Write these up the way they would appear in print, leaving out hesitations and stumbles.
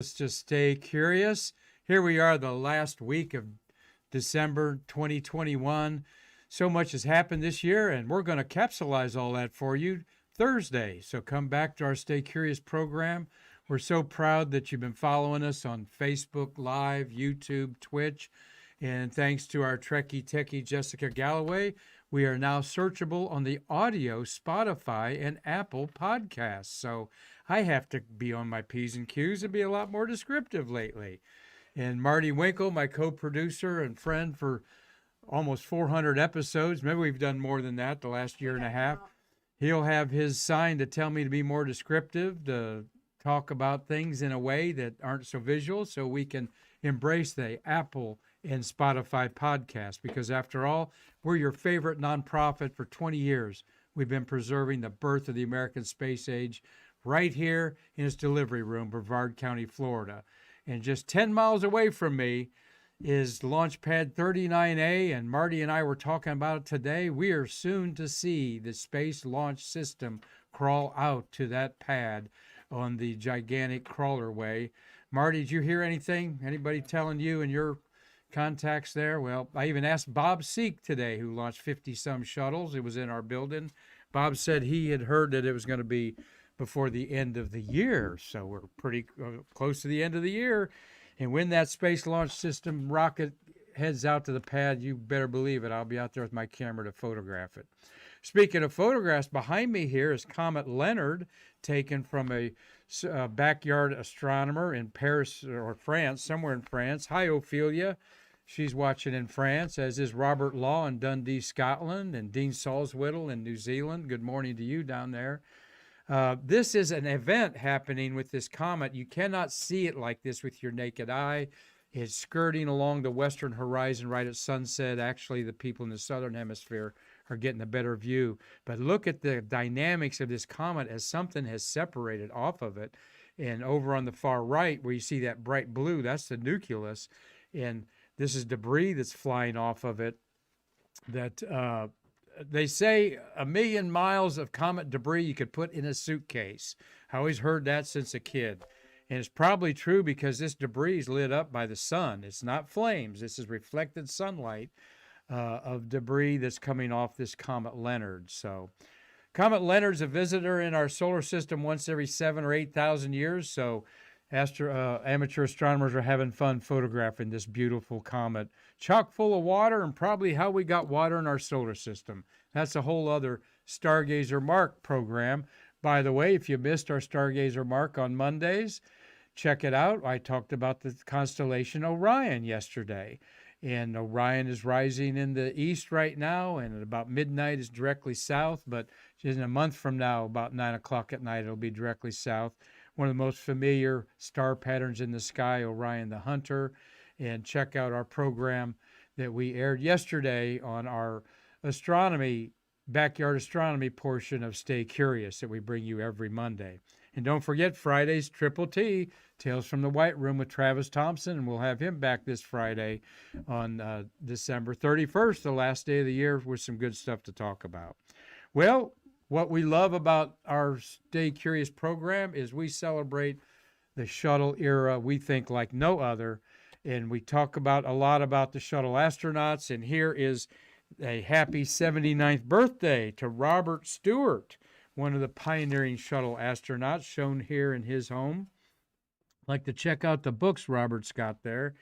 Let's just stay curious. Here we are, the last week of December 2021. So much has happened this year, and we're going to capsulize all that for you Thursday. So come back to our Stay Curious program. We're so proud that you've been following us on Facebook Live, YouTube, Twitch. And thanks to our Trekkie Techie Jessica Galloway, we are now searchable on the audio Spotify and Apple podcasts. So I have to be on my P's and Q's and be a lot more descriptive lately. And Marty Winkle, my co-producer and friend for almost 400 episodes, maybe we've done more than that the last year and a half. He'll have his sign to tell me to be more descriptive, to talk about things in a way that aren't so visual, so we can embrace the Apple and Spotify podcast, because after all, we're your favorite nonprofit for 20 years. We've been preserving the birth of the American space age right here in its delivery room, Brevard County, Florida. And just 10 miles away from me is Launch Pad 39A, and Marty and I were talking about it today. We are soon to see the Space Launch System crawl out to that pad on the gigantic crawlerway. Marty, did you hear anything? Anybody telling you and your contacts there? Well, I even asked Bob Seek today, who launched 50-some shuttles. It was in our building. Bob said he had heard that it was going to be before the end of the year. So we're pretty close to the end of the year. And when that Space Launch System rocket heads out to the pad, you better believe it, I'll be out there with my camera to photograph it. Speaking of photographs, behind me here is Comet Leonard, taken from a backyard astronomer in Paris or France, somewhere in France. Hi, Ophelia. She's watching in France, as is Robert Law in Dundee, Scotland, and Dean Salzwedel in New Zealand. Good morning to you down there. This is an event happening with this comet. You cannot see it like this with your naked eye. It's skirting along the western horizon right at sunset. Actually, the people in the southern hemisphere are getting a better view. But look at the dynamics of this comet as something has separated off of it. And over on the far right, where you see that bright blue, that's the nucleus. And this is debris that's flying off of it that they say 1 million miles of comet debris you could put in a suitcase. I always heard that since a kid. And it's probably true because this debris is lit up by the sun. It's not flames. This is reflected sunlight of debris that's coming off this Comet Leonard. So Comet Leonard's a visitor in our solar system once every 7,000 or 8,000 years. So amateur astronomers are having fun photographing this beautiful comet, chock full of water, and probably how we got water in our solar system. That's a whole other Stargazer MarQ program. By the way, if you missed our Stargazer MarQ on Mondays, check it out. I talked about the constellation Orion yesterday. And Orion is rising in the east right now, and at about midnight is directly south. But in a month from now, about 9 o'clock at night, it'll be directly south. One of the most familiar star patterns in the sky, Orion the Hunter. And check out our program that we aired yesterday on our astronomy, backyard astronomy portion of Stay Curious that we bring you every Monday. And don't forget Friday's Triple T, Tales from the White Room with Travis Thompson, and we'll have him back this Friday on December 31st, the last day of the year, with some good stuff to talk about. Well, what we love about our Stay Curious program is we celebrate the shuttle era, we think, like no other, and we talk about a lot about the shuttle astronauts, and here is a happy 79th birthday to Robert Stewart, one of the pioneering shuttle astronauts, shown here in his home. I'd like to check out the books Robert's got there.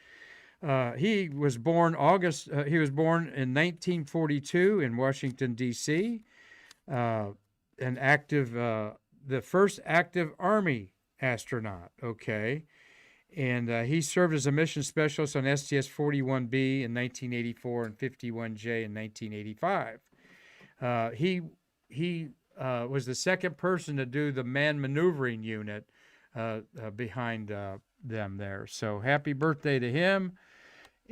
He was born in 1942 in Washington, D.C., the first active Army astronaut, okay? And he served as a mission specialist on STS-41B in 1984 and 51J in 1985. He was the second person to do the manned maneuvering unit behind them there. So happy birthday to him.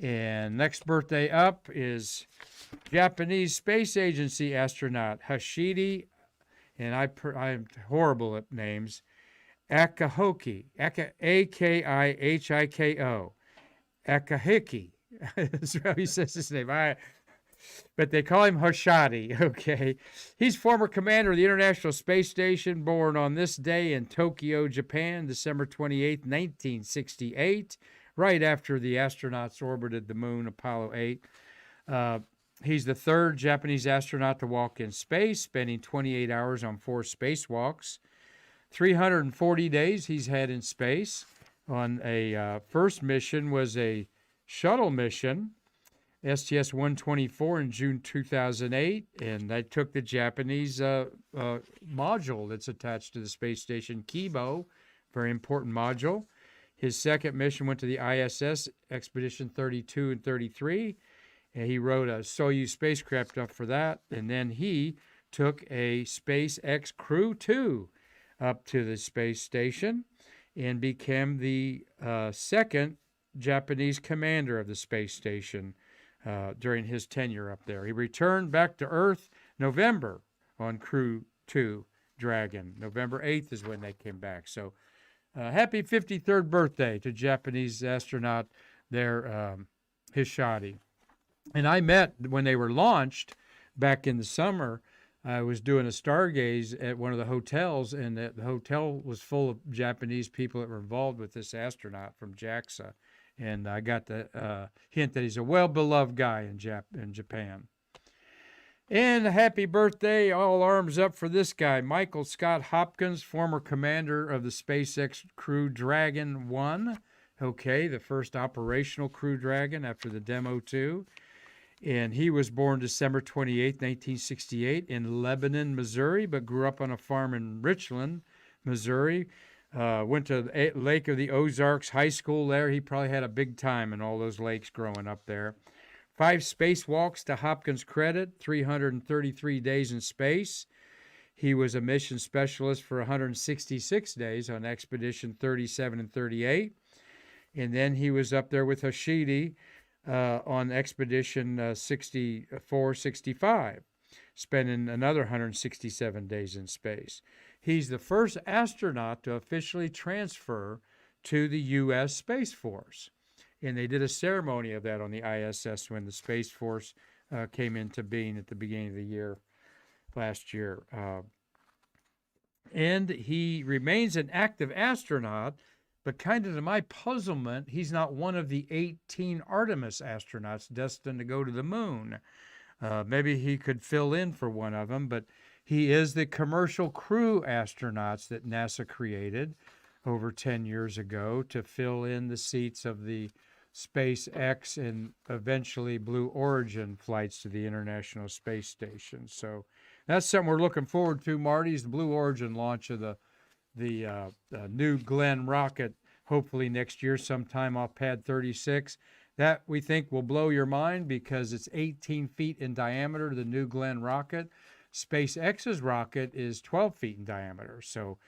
And next birthday up is Japanese Space Agency astronaut Hashidi, and I'm horrible at names, Akihiko, A-K-I-H-I-K-O, Akihiko. That's how he says his name. but they call him Hashidi. Okay. He's former commander of the International Space Station, born on this day in Tokyo, Japan, December 28th, 1968, right after the astronauts orbited the moon, Apollo 8. He's the third Japanese astronaut to walk in space, spending 28 hours on 4 spacewalks. 340 days he's had in space. On a first mission was a shuttle mission, STS-124 in June 2008, and that took the Japanese module that's attached to the space station, Kibo, very important module. His second mission went to the ISS, Expedition 32 and 33, and he rode a Soyuz spacecraft up for that, and then he took a SpaceX Crew 2 up to the space station and became the second Japanese commander of the space station during his tenure up there. He returned back to Earth November on Crew 2 Dragon. November 8th is when they came back. So happy 53rd birthday to Japanese astronaut there, Hashidi. And I met when they were launched back in the summer. I was doing a stargaze at one of the hotels, and the hotel was full of Japanese people that were involved with this astronaut from JAXA. And I got the hint that he's a well-beloved guy in Japan. And happy birthday, all arms up for this guy, Michael Scott Hopkins, former commander of the SpaceX Crew Dragon 1. Okay, the first operational Crew Dragon after the Demo 2. And he was born December 28, 1968 in Lebanon, Missouri, but grew up on a farm in Richland, Missouri. Went to the Lake of the Ozarks High School there. He probably had a big time in all those lakes growing up there. 5 spacewalks to Hopkins' credit, 333 days in space. He was a mission specialist for 166 days on Expedition 37 and 38. And then he was up there with Hashidi on Expedition 64, 65, spending another 167 days in space. He's the first astronaut to officially transfer to the U.S. Space Force. And they did a ceremony of that on the ISS when the Space Force came into being at the beginning of the year, last year. And he remains an active astronaut, but kind of to my puzzlement, he's not one of the 18 Artemis astronauts destined to go to the moon. Maybe he could fill in for one of them, but he is the commercial crew astronauts that NASA created over 10 years ago to fill in the seats of the SpaceX and eventually Blue Origin flights to the International Space Station. So that's something we're looking forward to, Marty, is the Blue Origin launch of the New Glenn rocket, hopefully next year sometime off Pad 36. That we think will blow your mind because it's 18 feet in diameter, the New Glenn rocket. SpaceX's rocket is 12 feet in diameter. So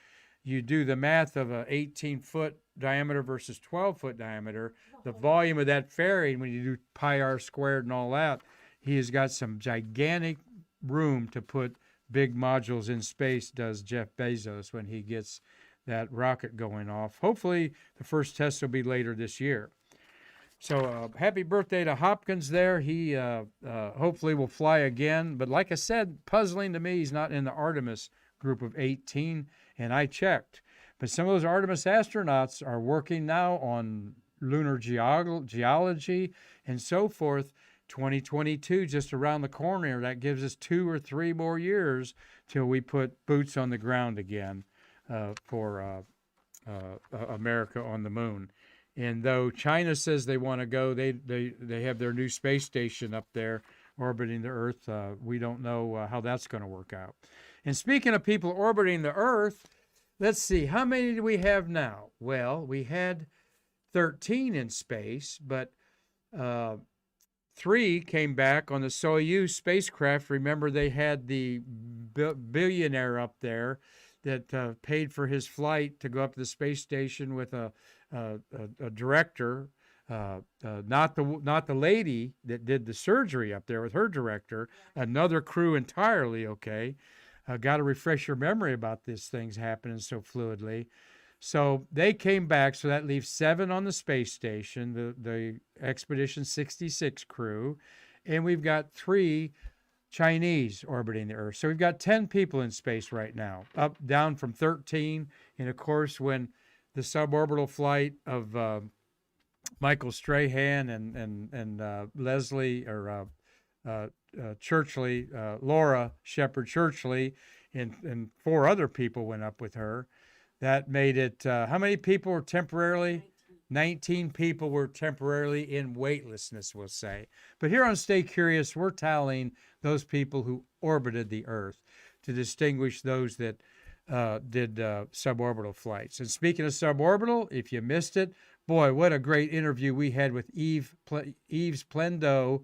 you do the math of a 18-foot diameter versus 12-foot diameter, the volume of that fairing, when you do pi r squared and all that, he has got some gigantic room to put big modules in space, does Jeff Bezos when he gets that rocket going off. Hopefully, the first test will be later this year. So happy birthday to Hopkins there. He hopefully will fly again. But like I said, puzzling to me, he's not in the Artemis group of 18, and I checked. But some of those Artemis astronauts are working now on lunar geology and so forth. 2022 just around the corner. That gives us 2 or 3 more years till we put boots on the ground again for America on the moon. And though China says they want to go, they have their new space station up there orbiting the Earth. We don't know how that's going to work out. And speaking of people orbiting the Earth, let's see, how many do we have now? Well, we had 13 in space, but 3 came back on the Soyuz spacecraft. Remember, they had the billionaire up there that paid for his flight to go up to the space station with a director, not the lady that did the surgery up there with her director, another crew entirely. Okay, got to refresh your memory about these things happening so fluidly. So they came back, so that leaves 7 on the space station, the Expedition 66 crew, and we've got 3 Chinese orbiting the Earth. So we've got 10 people in space right now, down from 13. And of course, when the suborbital flight of Michael Strahan and Leslie or Churchley, Laura Shepard Churchley, and 4 other people went up with her. That made it, how many people were temporarily? 19 people were temporarily in weightlessness, we'll say. But here on Stay Curious, we're tallying those people who orbited the Earth to distinguish those that did suborbital flights. And speaking of suborbital, if you missed it, boy, what a great interview we had with Yves Plendo,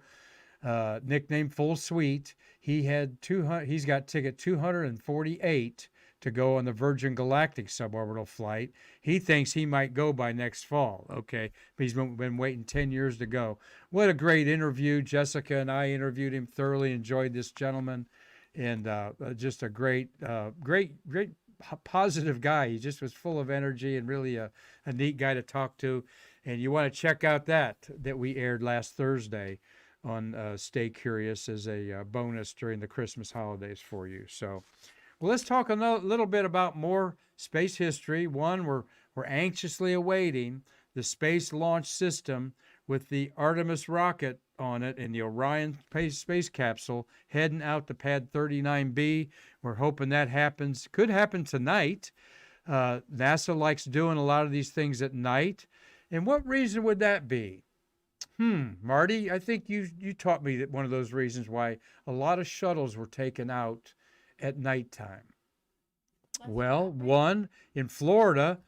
nicknamed Full Suite. He's got ticket 248 to go on the Virgin Galactic suborbital flight. He thinks he might go by next fall, okay? But he's been waiting 10 years to go. What a great interview. Jessica and I interviewed him, thoroughly enjoyed this gentleman, and just a great positive guy. He just was full of energy and really a neat guy to talk to. And you want to check out that we aired last Thursday on Stay Curious as a bonus during the Christmas holidays for you. So, well, let's talk a little bit about more space history. One, we're anxiously awaiting the Space Launch System with the Artemis rocket on it and the Orion space capsule heading out to Pad 39B. We're hoping that happens. Could happen tonight. NASA likes doing a lot of these things at night. And what reason would that be? Marty, I think you taught me that one of those reasons why a lot of shuttles were taken out at nighttime. Well, one, in Florida,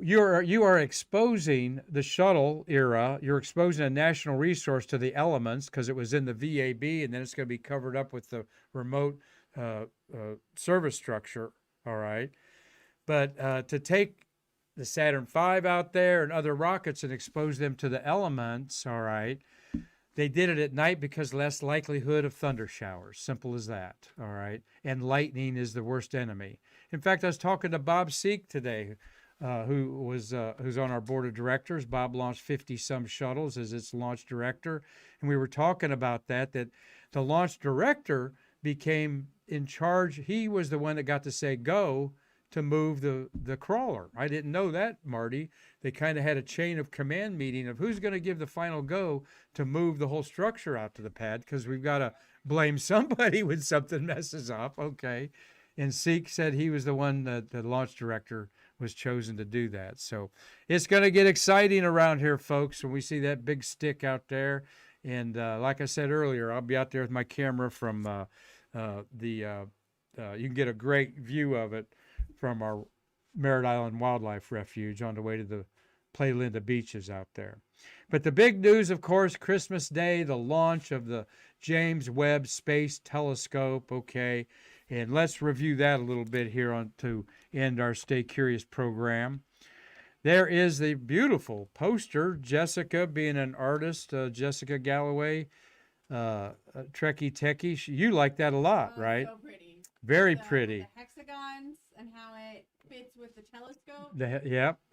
you are exposing the shuttle era. You're exposing a national resource to the elements because it was in the VAB, and then it's going to be covered up with the remote service structure. All right, but to take the Saturn V out there and other rockets and expose them to the elements, all right, they did it at night because less likelihood of thunder showers. Simple as that, all right? And lightning is the worst enemy. In fact, I was talking to Bob Seek today, who's on our board of directors. Bob launched 50-some shuttles as its launch director, and we were talking about that the launch director became in charge. He was the one that got to say go to move the crawler. I didn't know that, Marty. They kind of had a chain of command meeting of who's going to give the final go to move the whole structure out to the pad, because we've got to blame somebody when something messes up, okay? And Seek said he was the one that the launch director was chosen to do that. So it's going to get exciting around here, folks, when we see that big stick out there. And like I said earlier, I'll be out there with my camera from you can get a great view of it from our Merritt Island Wildlife Refuge on the way to the Playa Linda beaches out there. But the big news, of course, Christmas Day, the launch of the James Webb Space Telescope, okay? And let's review that a little bit here on to end our Stay Curious program. There is the beautiful poster, Jessica being an artist, Jessica Galloway, Trekkie Techie. You like that a lot, right? So pretty. Very pretty. The hexagons and how it fits with the telescope.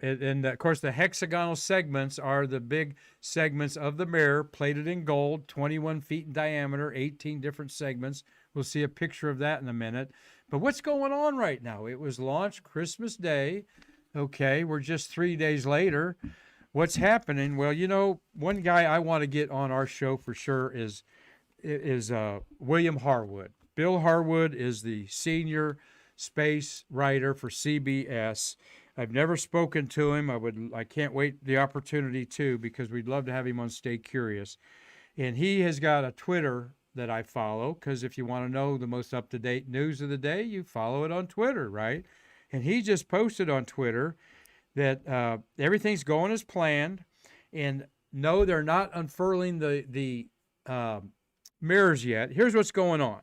And of course the hexagonal segments are the big segments of the mirror, plated in gold, 21 feet in diameter, 18 different segments. We'll see a picture of that in a minute. But what's going on right now? It was launched Christmas Day. Okay, we're just 3 days later. What's happening? Well, you know, one guy I want to get on our show for sure is William Harwood. Bill Harwood is the senior space writer for CBS. I've never spoken to him. I can't wait the opportunity to, because we'd love to have him on Stay Curious. And he has got a Twitter that I follow, because if you want to know the most up-to-date news of the day, you follow it on Twitter, right? And he just posted on Twitter that everything's going as planned, and no, they're not unfurling the mirrors yet. Here's what's going on.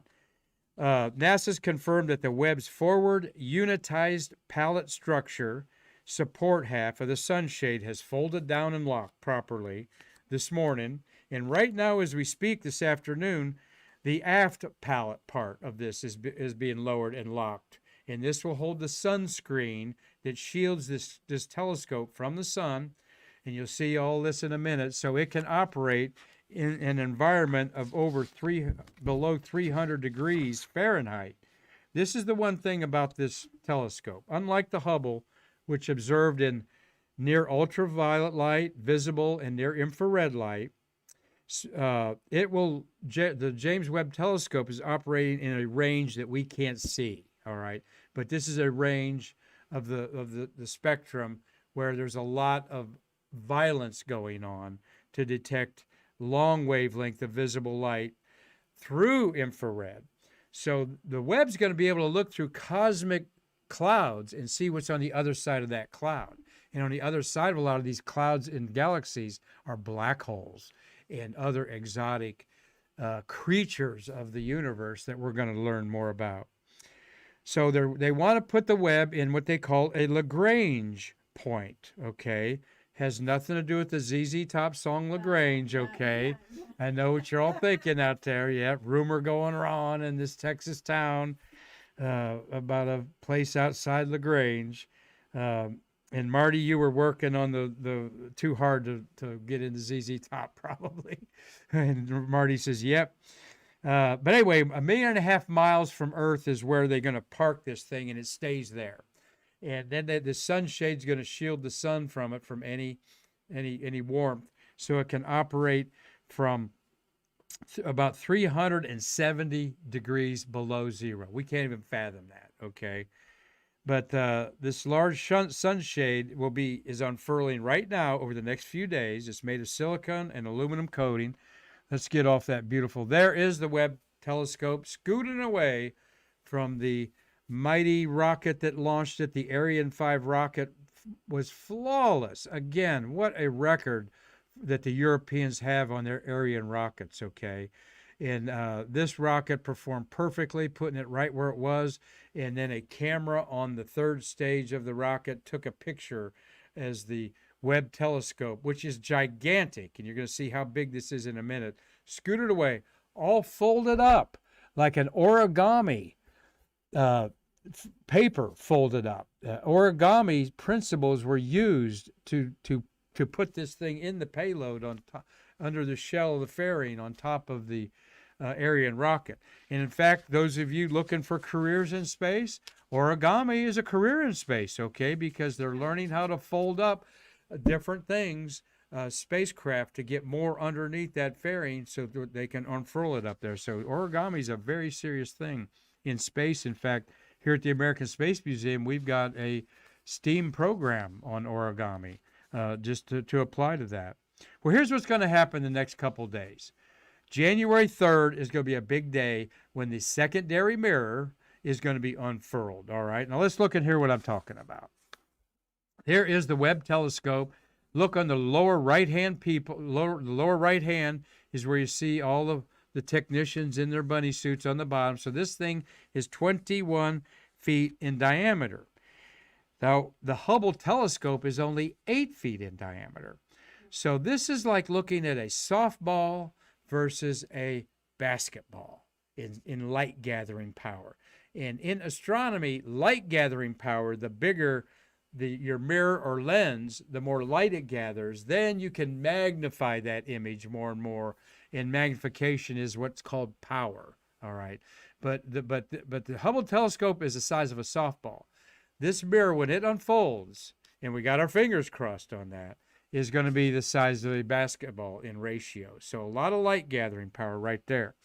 NASA's confirmed that the Webb's forward unitized pallet structure support half of the sunshade has folded down and locked properly this morning. And right now, as we speak this afternoon, the aft pallet part of this is being lowered and locked. And this will hold the sunscreen that shields this telescope from the sun. And you'll see all this in a minute. So it can operate in an environment of below 300 degrees Fahrenheit. This is the one thing about this telescope. Unlike the Hubble, which observed in near ultraviolet light, visible, and near infrared light, the James Webb Telescope is operating in a range that we can't see. All right, but this is a range of the spectrum where there's a lot of violence going on to detect long wavelength of visible light through infrared. So the Webb's going to be able to look through cosmic clouds and see what's on the other side of that cloud. And on the other side of a lot of these clouds and galaxies are black holes and other exotic creatures of the universe that we're going to learn more about. So they want to put the Webb in what they call a Lagrange point, okay? Has nothing to do with the ZZ Top song Lagrange, okay? I know what you're all thinking out there. Yeah, rumor going on in this Texas town about a place outside Lagrange. And Marty, you were working on the too hard to get into ZZ Top probably. And Marty says, yep. But anyway, 1.5 million miles from Earth is where they're going to park this thing, and it stays there. And then the sunshade's going to shield the sun from it, from any warmth, so it can operate from about 370 degrees below zero. We can't even fathom that, okay? But this large sunshade is unfurling right now over the next few days. It's made of silicon and aluminum coating. Let's get off that beautiful. There is the Webb Telescope scooting away from the mighty rocket that launched it. The Ariane 5 rocket was flawless. Again, what a record that the Europeans have on their Ariane rockets, okay? And this rocket performed perfectly, putting it right where it was. And then a camera on the third stage of the rocket took a picture as the Webb Telescope, which is gigantic, and you're going to see how big this is in a minute, scooted away, all folded up like an origami paper folded up. Origami principles were used to put this thing in the payload on top, under the shell of the fairing on top of the Ariane rocket. And in fact, those of you looking for careers in space, origami is a career in space, okay? Because they're learning how to fold up different things, spacecraft, to get more underneath that fairing so that they can unfurl it up there. So origami is a very serious thing in space. In fact, here at the American Space Museum, we've got a STEAM program on origami just to apply to that. Well, here's what's going to happen the next couple days. January 3rd is going to be a big day when the secondary mirror is going to be unfurled. All right. Now let's look and hear what I'm talking about. Here is the Webb Telescope. Look on the lower right-hand the lower right hand is where you see all of the technicians in their bunny suits on the bottom. So this thing is 21 feet in diameter. Now, the Hubble telescope is only 8 feet in diameter. So this is like looking at a softball versus a basketball in light gathering power. And in astronomy, light gathering power, the bigger your mirror or lens, the more light it gathers, then you can magnify that image more and more. And magnification is what's called power. All right. But the Hubble telescope is the size of a softball. This mirror, when it unfolds, and we got our fingers crossed on that, is going to be the size of a basketball in ratio. So a lot of light gathering power right there.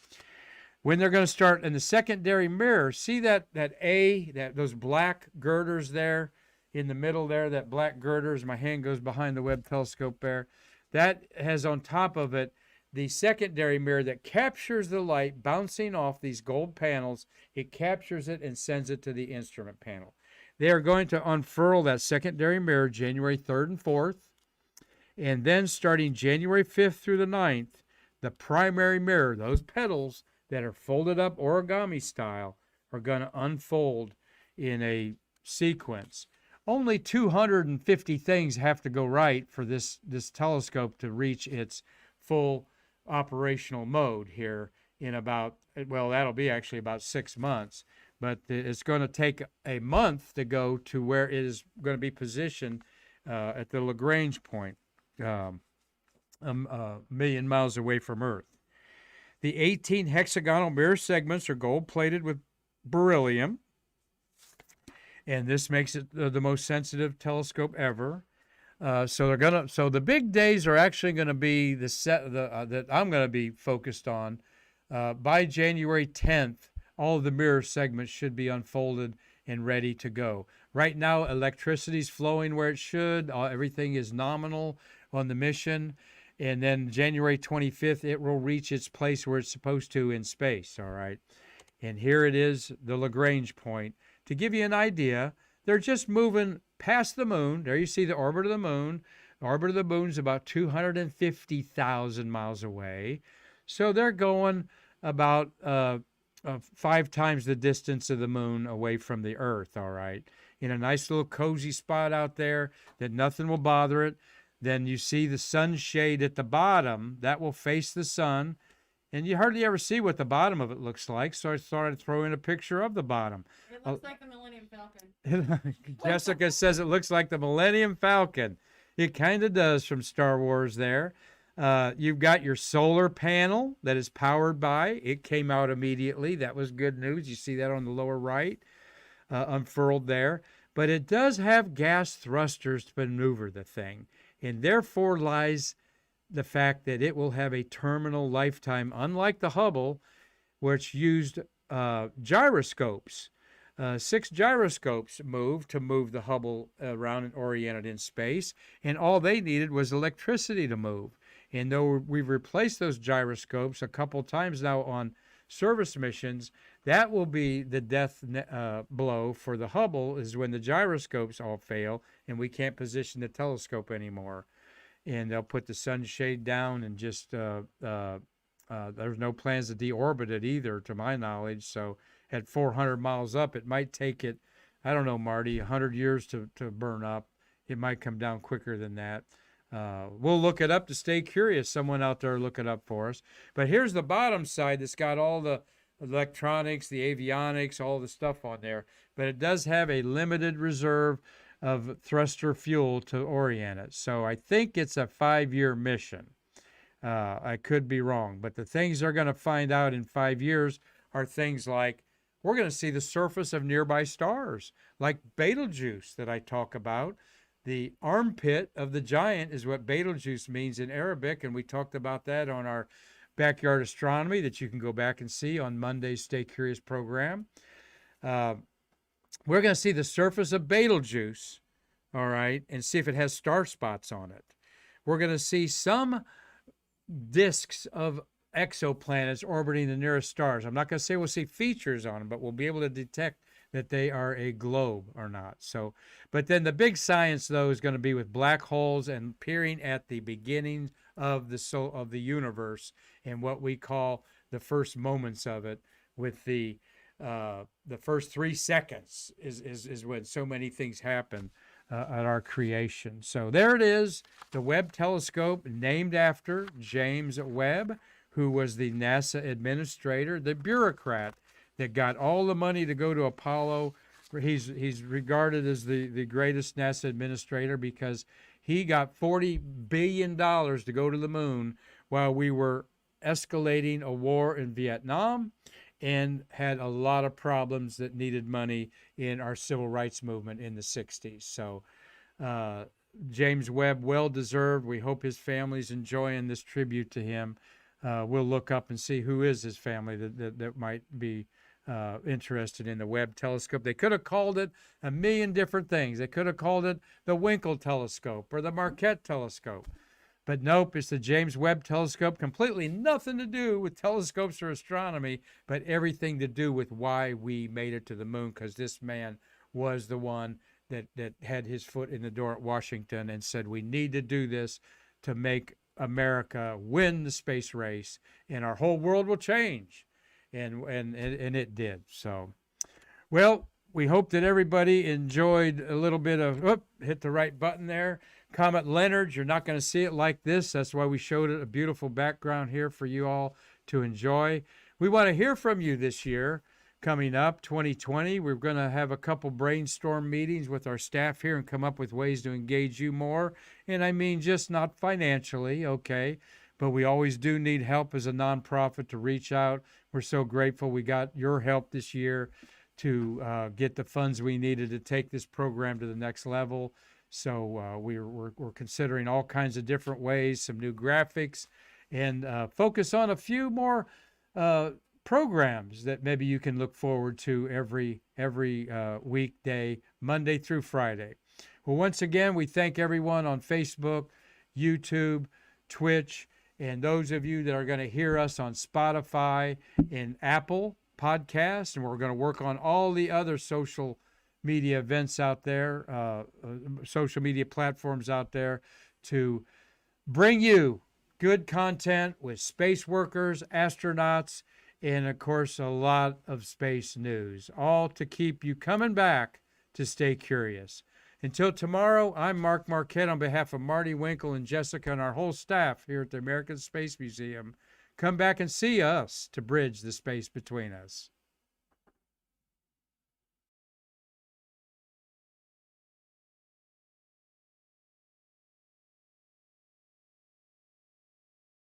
When they're going to start in the secondary mirror, see those black girders there in the middle there, that black girders, my hand goes behind the Webb telescope there. That has on top of it the secondary mirror that captures the light bouncing off these gold panels. It captures it and sends it to the instrument panel. They are going to unfurl that secondary mirror January 3rd and 4th. And then starting January 5th through the 9th, the primary mirror, those petals that are folded up origami style, are going to unfold in a sequence. Only 250 things have to go right for this telescope to reach its full operational mode here in about, well, that'll be actually about 6 months. But it's going to take a month to go to where it is going to be positioned at the Lagrange point. a million miles away from Earth. The 18 hexagonal mirror segments are gold-plated with beryllium, and this makes it the most sensitive telescope ever. So the big days are actually going to be that I'm going to be focused on. By January 10th, all of the mirror segments should be unfolded and ready to go. Right now, electricity's flowing where it should. Everything is nominal on the mission. And then January 25th, it will reach its place where it's supposed to in space, all right? And here it is, the Lagrange point. To give you an idea, they're just moving past the moon. There you see the orbit of the moon. The orbit of the moon's about 250,000 miles away. So they're going about 5 times the distance of the moon away from the Earth, all right? In a nice little cozy spot out there that nothing will bother it. Then you see the sunshade at the bottom. That will face the sun. And you hardly ever see what the bottom of it looks like, so I thought I'd throw in a picture of the bottom. It looks like the Millennium Falcon. Jessica says it looks like the Millennium Falcon. It kind of does from Star Wars there. You've got your solar panel that is powered by. It came out immediately. That was good news. You see that on the lower right, unfurled there. But it does have gas thrusters to maneuver the thing. And therefore lies the fact that it will have a terminal lifetime, unlike the Hubble, which used gyroscopes. 6 gyroscopes to move the Hubble around and orient it in space, and all they needed was electricity to move. And though we've replaced those gyroscopes a couple times now on service missions, that will be the death blow for the Hubble, is when the gyroscopes all fail and we can't position the telescope anymore. And they'll put the sunshade down and just, there's no plans to deorbit it either, to my knowledge. So at 400 miles up, it might take it, I don't know, Marty, 100 years to burn up. It might come down quicker than that. We'll look it up to stay curious. Someone out there look it up for us. But here's the bottom side that's got all the electronics, the avionics, all the stuff on there. But it does have a limited reserve of thruster fuel to orient it. So I think it's a 5-year mission. I could be wrong. But the things they're going to find out in 5 years are things like, we're going to see the surface of nearby stars, like Betelgeuse that I talk about. The armpit of the giant is what Betelgeuse means in Arabic, and we talked about that on our Backyard Astronomy that you can go back and see on Monday's Stay Curious program. We're going to see the surface of Betelgeuse, all right, and see if it has star spots on it. We're going to see some disks of exoplanets orbiting the nearest stars. I'm not going to say we'll see features on them, but we'll be able to detect that they are a globe or not. So, but then the big science, though, is going to be with black holes and peering at the beginning of the universe and what we call the first moments of it. With the first 3 seconds is when so many things happen at our creation. So there it is, the Webb Telescope, named after James Webb, who was the NASA administrator, the bureaucrat that got all the money to go to Apollo. He's regarded as the greatest NASA administrator because he got $40 billion to go to the moon while we were escalating a war in Vietnam and had a lot of problems that needed money in our civil rights movement in the 60s. So James Webb, well-deserved. We hope his family's enjoying this tribute to him. We'll look up and see who is his family that might be interested in the Webb Telescope. They could have called it a million different things. They could have called it the Winkle Telescope or the Marquette Telescope. But nope, it's the James Webb Telescope. Completely nothing to do with telescopes or astronomy, but everything to do with why we made it to the moon, because this man was the one that had his foot in the door at Washington and said we need to do this to make America win the space race, and our whole world will change. And it did. So, well, we hope that everybody enjoyed a little bit of, hit the right button there. Comet Leonard, you're not going to see it like this. That's why we showed it a beautiful background here for you all to enjoy. We want to hear from you this year. coming up, 2020. We're going to have a couple brainstorm meetings with our staff here and come up with ways to engage you more. And I mean, just not financially, okay? But we always do need help as a nonprofit to reach out. We're so grateful we got your help this year to get the funds we needed to take this program to the next level. So we're considering all kinds of different ways, some new graphics, and focus on a few more programs that maybe you can look forward to every weekday, Monday through Friday. Well, once again, we thank everyone on Facebook, YouTube, Twitch, and those of you that are going to hear us on Spotify and Apple Podcasts. And we're going to work on all the other social media events out there, social media platforms out there, to bring you good content with space workers, astronauts, and of course, a lot of space news, all to keep you coming back to stay curious. Until tomorrow, I'm Marquette on behalf of Marty, Winkle, and Jessica and our whole staff here at the American Space Museum. Come back and see us to bridge the space between us.